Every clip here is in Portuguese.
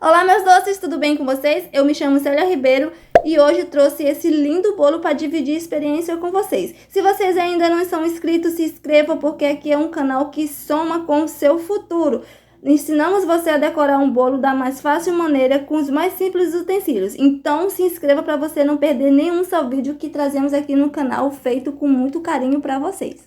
Olá, meus doces, tudo bem com vocês? Eu me chamo Célia Ribeiro e hoje trouxe esse lindo bolo para dividir experiência com vocês. Se vocês ainda não são inscritos, se inscrevam porque aqui é um canal que soma com o seu futuro. Ensinamos você a decorar um bolo da mais fácil maneira com os mais simples utensílios. Então se inscreva para você não perder nenhum só vídeo que trazemos aqui no canal feito com muito carinho para vocês.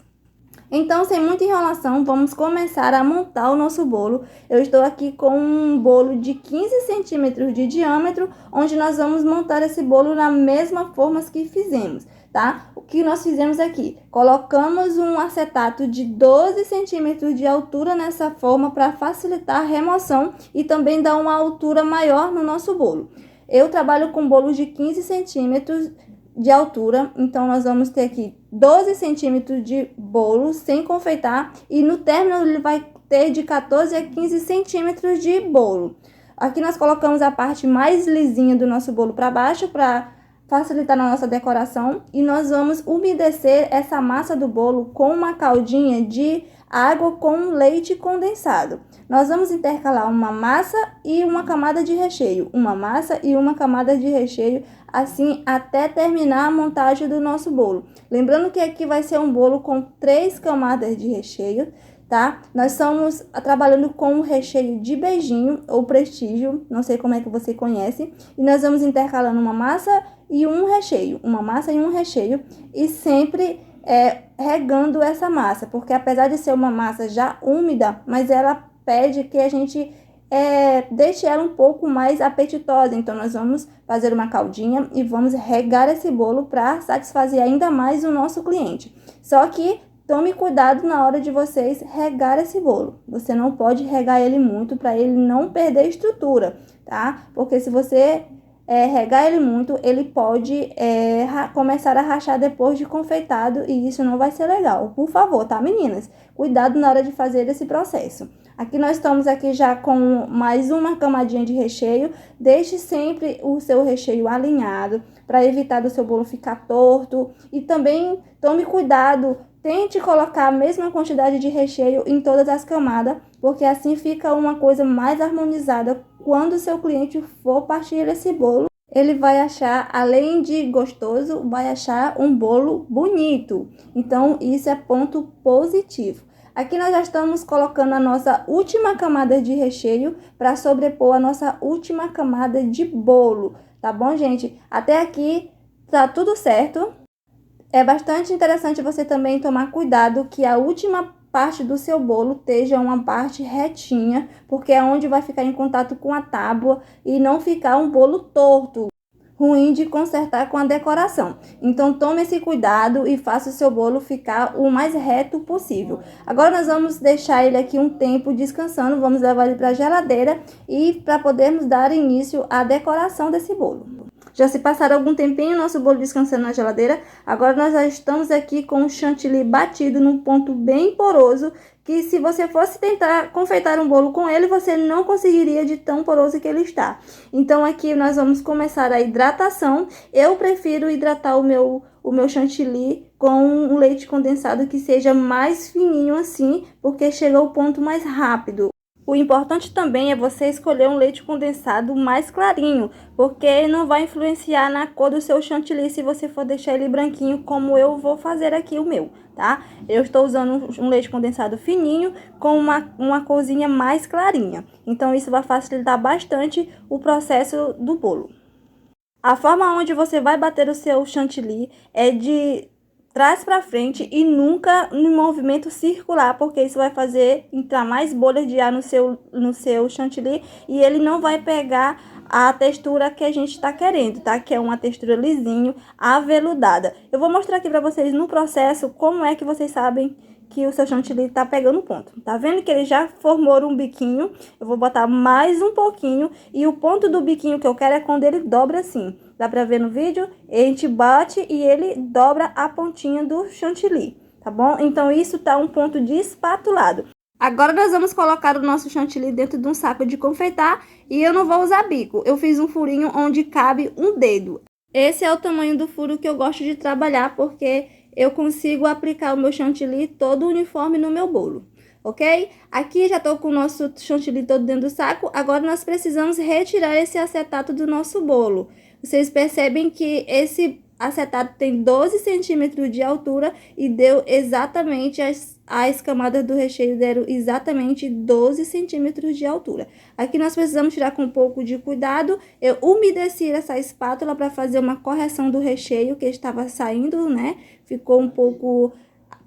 Então, sem muita enrolação, vamos começar a montar o nosso bolo. Eu estou aqui com um bolo de 15 centímetros de diâmetro, onde nós vamos montar esse bolo na mesma forma que fizemos, tá? O que nós fizemos aqui? Colocamos um acetato de 12 centímetros de altura nessa forma para facilitar a remoção e também dar uma altura maior no nosso bolo. Eu trabalho com bolos de 15 centímetros de altura, então nós vamos ter aqui 12 centímetros de bolo sem confeitar e no término ele vai ter de 14 a 15 centímetros de bolo. Aqui nós colocamos a parte mais lisinha do nosso bolo para baixo para facilitar na nossa decoração e nós vamos umedecer essa massa do bolo com uma caldinha de água com leite condensado. Nós vamos intercalar uma massa e uma camada de recheio, uma massa e uma camada de recheio, assim até terminar a montagem do nosso bolo. Lembrando que aqui vai ser um bolo com 3 camadas de recheio, tá? Nós estamos trabalhando com o recheio de beijinho ou prestígio, não sei como é que você conhece, e nós vamos intercalando uma massa e um recheio, uma massa e um recheio, e sempre regando essa massa, porque apesar de ser uma massa já úmida, mas ela pede que a gente deixe ela um pouco mais apetitosa. Então nós vamos fazer uma caldinha e vamos regar esse bolo para satisfazer ainda mais o nosso cliente. Só que tome cuidado na hora de vocês regar esse bolo. Você não pode regar ele muito para ele não perder estrutura, tá? Porque se você regar ele muito, ele pode começar a rachar depois de confeitado e isso não vai ser legal. Por favor, tá, meninas? Cuidado na hora de fazer esse processo. Aqui nós estamos aqui já com mais uma camadinha de recheio. Deixe sempre o seu recheio alinhado para evitar do seu bolo ficar torto. E também tome cuidado, tente colocar a mesma quantidade de recheio em todas as camadas, porque assim fica uma coisa mais harmonizada. Quando o seu cliente for partir esse bolo, ele vai achar, além de gostoso, vai achar um bolo bonito. Então, isso é ponto positivo. Aqui nós já estamos colocando a nossa última camada de recheio para sobrepor a nossa última camada de bolo, tá bom, gente? Até aqui tá tudo certo. É bastante interessante você também tomar cuidado que a última parte do seu bolo esteja uma parte retinha, porque é onde vai ficar em contato com a tábua e não ficar um bolo torto, ruim de consertar com a decoração. Então tome esse cuidado e faça o seu bolo ficar o mais reto possível. Agora nós vamos deixar ele aqui um tempo descansando, vamos levar ele para a geladeira e para podermos dar início à decoração desse bolo. Já se passaram algum tempinho nosso bolo descansando na geladeira, agora nós já estamos aqui com o chantilly batido num ponto bem poroso, que se você fosse tentar confeitar um bolo com ele, você não conseguiria de tão poroso que ele está. Então aqui nós vamos começar a hidratação. Eu prefiro hidratar o meu chantilly com um leite condensado que seja mais fininho assim, porque chega ao ponto mais rápido. O importante também é você escolher um leite condensado mais clarinho, porque não vai influenciar na cor do seu chantilly se você for deixar ele branquinho, como eu vou fazer aqui o meu, tá? Eu estou usando um leite condensado fininho com uma corzinha mais clarinha. Então isso vai facilitar bastante o processo do bolo. A forma onde você vai bater o seu chantilly é de trás para frente e nunca no movimento circular, porque isso vai fazer entrar mais bolhas de ar no seu chantilly e ele não vai pegar a textura que a gente está querendo, tá? Que é uma textura lisinho, aveludada. Eu vou mostrar aqui para vocês no processo como é que vocês sabem que o seu chantilly tá pegando ponto. Tá vendo que ele já formou um biquinho? Eu vou botar mais um pouquinho e o ponto do biquinho que eu quero é quando ele dobra assim. Dá pra ver no vídeo? A gente bate e ele dobra a pontinha do chantilly, tá bom? Então isso tá um ponto de espatulado. Agora nós vamos colocar o nosso chantilly dentro de um saco de confeitar e eu não vou usar bico. Eu fiz um furinho onde cabe um dedo. Esse é o tamanho do furo que eu gosto de trabalhar porque eu consigo aplicar o meu chantilly todo uniforme no meu bolo. ok? Aqui já tô com o nosso chantilly todo dentro do saco. Agora nós precisamos retirar esse acetato do nosso bolo. Vocês percebem que esse acetato tem 12 centímetros de altura e deu exatamente as camadas do recheio deram exatamente 12 centímetros de altura. Aqui nós precisamos tirar com um pouco de cuidado. Eu umedeci essa espátula para fazer uma correção do recheio que estava saindo, né? Ficou um pouco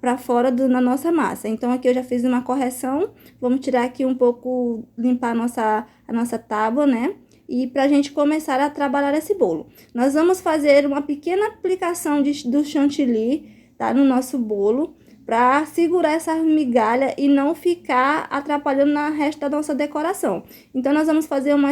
para fora na nossa massa. Então aqui eu já fiz uma correção. Vamos tirar aqui um pouco, limpar a nossa tábua, né? E para a gente começar a trabalhar esse bolo. Nós vamos fazer uma pequena aplicação do chantilly, tá? No nosso bolo, para segurar essa migalha e não ficar atrapalhando na resto da nossa decoração. Então, nós vamos fazer uma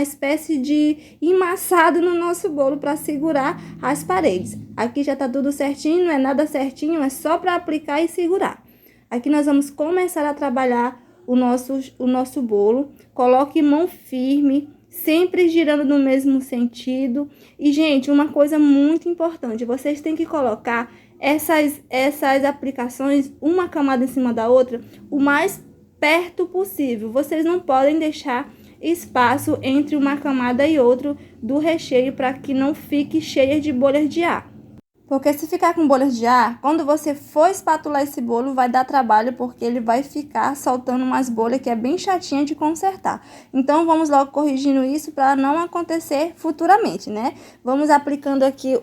espécie de emmaçado no nosso bolo para segurar as paredes. Aqui já tá tudo certinho, não é nada certinho, é só para aplicar e segurar. Aqui nós vamos começar a trabalhar o nosso bolo. Coloque mão firme, sempre girando no mesmo sentido. E, gente, uma coisa muito importante, vocês têm que colocar essas aplicações, uma camada em cima da outra, o mais perto possível. Vocês não podem deixar espaço entre uma camada e outra do recheio para que não fique cheia de bolhas de ar. Porque se ficar com bolhas de ar, quando você for espatular esse bolo, vai dar trabalho, porque ele vai ficar soltando umas bolhas que é bem chatinha de consertar. Então, vamos logo corrigindo isso para não acontecer futuramente, né? Vamos aplicando aqui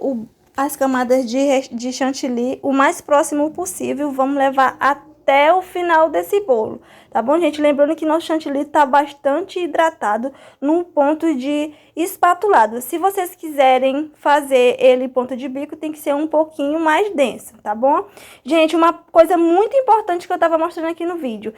as camadas de chantilly o mais próximo possível. Vamos levar até o final desse bolo, tá bom, gente? Lembrando que nosso chantilly tá bastante hidratado no ponto de espatulado. Se vocês quiserem fazer ele ponto de bico, tem que ser um pouquinho mais denso, tá bom? Gente, uma coisa muito importante que eu tava mostrando aqui no vídeo.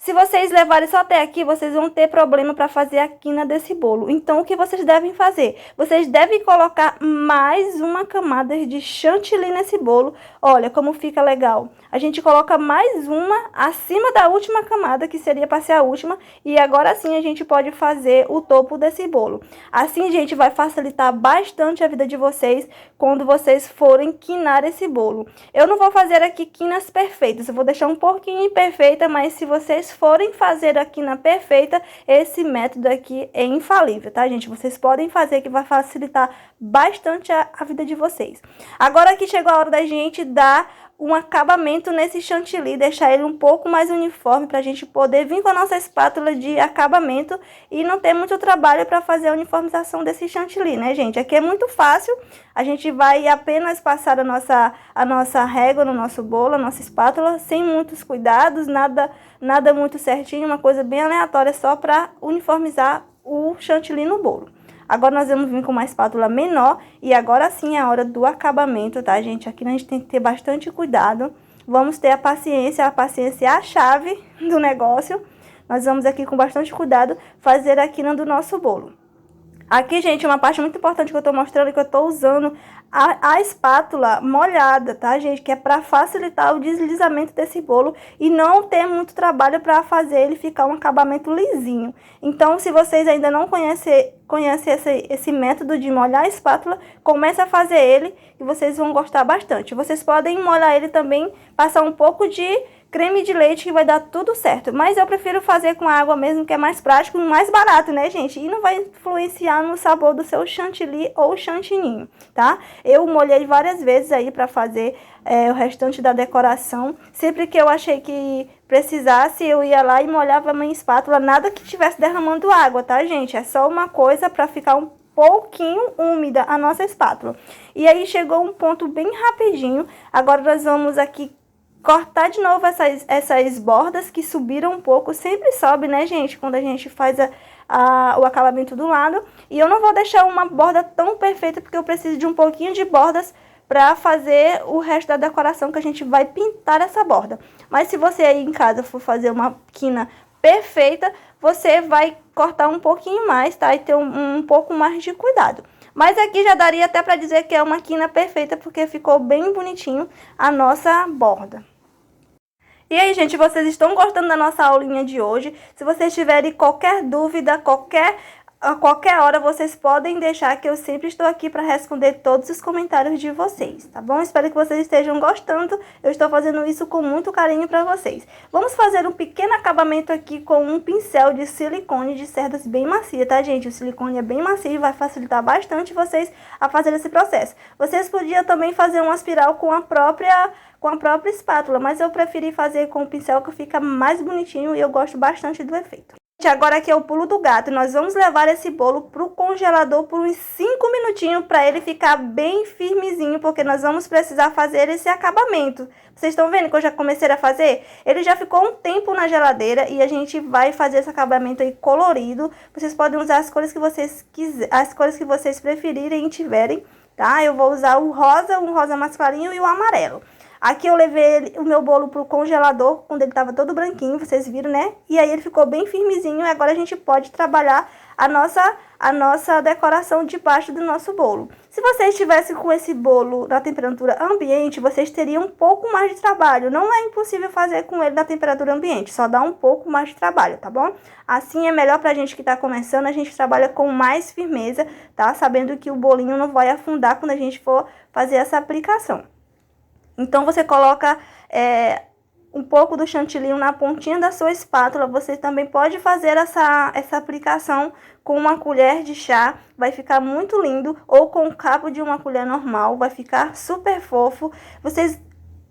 Se vocês levarem só até aqui, vocês vão ter problema para fazer a quina desse bolo. Então, o que vocês devem fazer? Vocês devem colocar mais uma camada de chantilly nesse bolo. Olha como fica legal. A gente coloca mais uma acima da última camada, que seria para ser a última. E agora sim a gente pode fazer o topo desse bolo. Assim, gente, vai facilitar bastante a vida de vocês quando vocês forem quinar esse bolo. Eu não vou fazer aqui quinas perfeitas, eu vou deixar um pouquinho imperfeita, mas se vocês forem fazer a quina perfeita, esse método aqui é infalível, tá, gente? Vocês podem fazer, que vai facilitar bastante a vida de vocês. Agora aqui chegou a hora da gente dar um acabamento nesse chantilly, deixar ele um pouco mais uniforme para a gente poder vir com a nossa espátula de acabamento e não ter muito trabalho para fazer a uniformização desse chantilly, né, gente? Aqui é muito fácil, a gente vai apenas passar a nossa régua no nosso bolo, a nossa espátula, sem muitos cuidados, nada muito certinho, uma coisa bem aleatória só para uniformizar o chantilly no bolo. Agora nós vamos vir com uma espátula menor e agora sim é a hora do acabamento, tá, gente? Aqui a gente tem que ter bastante cuidado. Vamos ter a paciência é a chave do negócio. Nós vamos aqui com bastante cuidado fazer a quina do nosso bolo. Aqui, gente, uma parte muito importante que eu tô mostrando, que eu tô usando a espátula molhada, tá, gente? Que é para facilitar o deslizamento desse bolo e não ter muito trabalho para fazer ele ficar um acabamento lisinho. Então, se vocês ainda não conhecem esse método de molhar a espátula, comece a fazer ele e vocês vão gostar bastante. Vocês podem molhar ele também, passar um pouco de creme de leite, que vai dar tudo certo. Mas eu prefiro fazer com água mesmo, que é mais prático e mais barato, né, gente? E não vai influenciar no sabor do seu chantilly ou chantininho, tá? Eu molhei várias vezes aí para fazer o restante da decoração. Sempre que eu achei que precisasse, eu ia lá e molhava a minha espátula. Nada que estivesse derramando água, tá, gente? É só uma coisa para ficar um pouquinho úmida a nossa espátula. E aí chegou um ponto bem rapidinho. Agora nós vamos aqui cortar de novo essas bordas que subiram um pouco. Sempre sobe, né, gente, quando a gente faz o acabamento do lado. E eu não vou deixar uma borda tão perfeita, porque eu preciso de um pouquinho de bordas para fazer o resto da decoração, que a gente vai pintar essa borda. Mas se você aí em casa for fazer uma quina perfeita, você vai cortar um pouquinho mais, tá? E ter um pouco mais de cuidado. Mas aqui já daria até para dizer que é uma quina perfeita, porque ficou bem bonitinho a nossa borda. E aí, gente, vocês estão gostando da nossa aulinha de hoje? Se vocês tiverem qualquer dúvida, qualquer a qualquer hora vocês podem deixar, que eu sempre estou aqui para responder todos os comentários de vocês, tá bom? Espero que vocês estejam gostando. Eu estou fazendo isso com muito carinho para vocês. Vamos fazer um pequeno acabamento aqui com um pincel de silicone de cerdas bem macia, tá, gente? O silicone é bem macio e vai facilitar bastante vocês a fazer esse processo. Vocês podiam também fazer uma espiral com a própria espátula, mas eu preferi fazer com o pincel, que fica mais bonitinho e eu gosto bastante do efeito. Agora aqui é o pulo do gato. Nós vamos levar esse bolo para o congelador por uns 5 minutinhos para ele ficar bem firmezinho, porque nós vamos precisar fazer esse acabamento. Vocês estão vendo que eu já comecei a fazer? Ele já ficou um tempo na geladeira e a gente vai fazer esse acabamento aí colorido. Vocês podem usar as cores que vocês quiserem, as cores que vocês preferirem e tiverem, tá? Eu vou usar o rosa, um rosa mais clarinho e o amarelo. Aqui eu levei o meu bolo pro congelador, quando ele tava todo branquinho, vocês viram, né? E aí ele ficou bem firmezinho e agora a gente pode trabalhar a nossa decoração debaixo do nosso bolo. Se vocês estivessem com esse bolo na temperatura ambiente, vocês teriam um pouco mais de trabalho. Não é impossível fazer com ele na temperatura ambiente, só dá um pouco mais de trabalho, tá bom? Assim é melhor pra gente que tá começando, a gente trabalha com mais firmeza, tá? Sabendo que o bolinho não vai afundar quando a gente for fazer essa aplicação. Então, você coloca um pouco do chantilly na pontinha da sua espátula. Você também pode fazer essa aplicação com uma colher de chá. Vai ficar muito lindo. Ou com o cabo de uma colher normal. Vai ficar super fofo. Vocês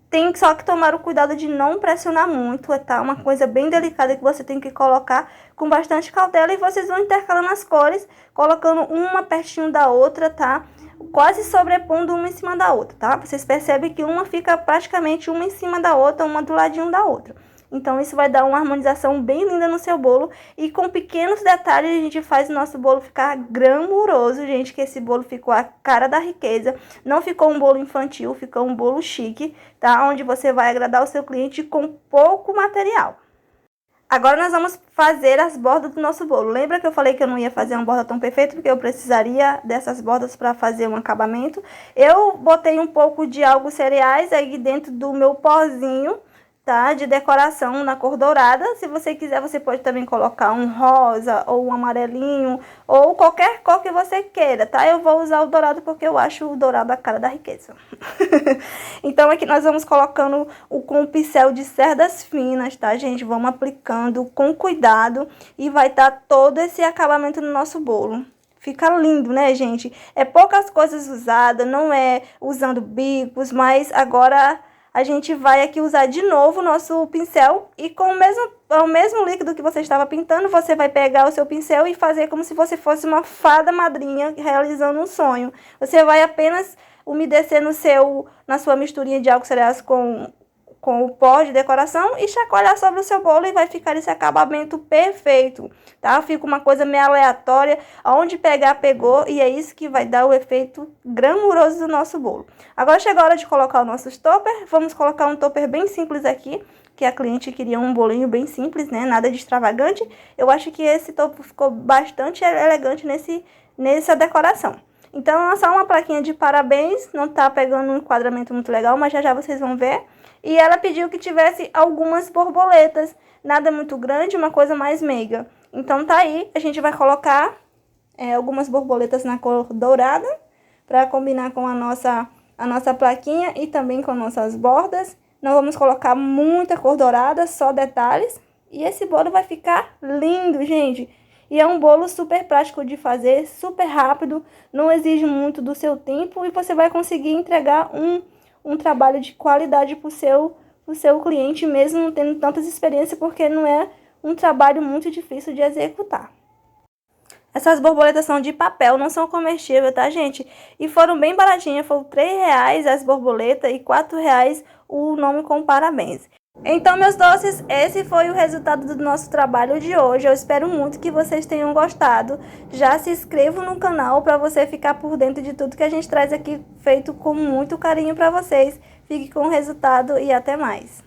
têm só que tomar o cuidado de não pressionar muito. Tá? Uma coisa bem delicada que você tem que colocar com bastante cautela. E vocês vão intercalando as cores, colocando uma pertinho da outra, tá? Quase sobrepondo uma em cima da outra, tá? Vocês percebem que uma fica praticamente uma em cima da outra, uma do ladinho da outra. Então, isso vai dar uma harmonização bem linda no seu bolo. E com pequenos detalhes, a gente faz o nosso bolo ficar glamuroso, gente. Que esse bolo ficou a cara da riqueza. Não ficou um bolo infantil, ficou um bolo chique, tá? Onde você vai agradar o seu cliente com pouco material. Agora nós vamos fazer as bordas do nosso bolo. Lembra que eu falei que eu não ia fazer uma borda tão perfeita, porque eu precisaria dessas bordas para fazer um acabamento? Eu botei um pouco de algo cereais aí dentro do meu pozinho, tá? De decoração na cor dourada. Se você quiser, você pode também colocar um rosa ou um amarelinho ou qualquer cor que você queira, tá? Eu vou usar o dourado porque eu acho o dourado a cara da riqueza. Então aqui nós vamos colocando com o pincel de cerdas finas, tá, gente? Vamos aplicando com cuidado e vai estar todo esse acabamento no nosso bolo. Fica lindo, né, gente? É poucas coisas usadas, não é usando bicos, mas agora a gente vai aqui usar de novo o nosso pincel e com o mesmo líquido que você estava pintando, você vai pegar o seu pincel e fazer como se você fosse uma fada madrinha realizando um sonho. Você vai apenas umedecer na sua misturinha de álcool cereais com o pó de decoração e chacoalhar sobre o seu bolo e vai ficar esse acabamento perfeito, tá? Fica uma coisa meio aleatória, aonde pegar, pegou, e é isso que vai dar o efeito glamuroso do nosso bolo. Agora chegou a hora de colocar o nosso topper. Vamos colocar um topper bem simples aqui, que a cliente queria um bolinho bem simples, né? Nada de extravagante. Eu acho que esse topper ficou bastante elegante nessa decoração. Então, é só uma plaquinha de parabéns, não tá pegando um enquadramento muito legal, mas já vocês vão ver. E ela pediu que tivesse algumas borboletas, nada muito grande, uma coisa mais meiga. Então tá aí, a gente vai colocar algumas borboletas na cor dourada, para combinar com a nossa plaquinha e também com nossas bordas. Não vamos colocar muita cor dourada, só detalhes. E esse bolo vai ficar lindo, gente. E é um bolo super prático de fazer, super rápido, não exige muito do seu tempo e você vai conseguir entregar um trabalho de qualidade para o seu cliente, mesmo não tendo tantas experiências, porque não é um trabalho muito difícil de executar. Essas borboletas são de papel, não são comestíveis, tá, gente? E foram bem baratinhas, foram R$3 as borboletas e R$4 o nome com parabéns. Então, meus doces, esse foi o resultado do nosso trabalho de hoje. Eu espero muito que vocês tenham gostado. Já se inscrevam no canal para você ficar por dentro de tudo que a gente traz aqui, feito com muito carinho para vocês. Fique com o resultado e até mais.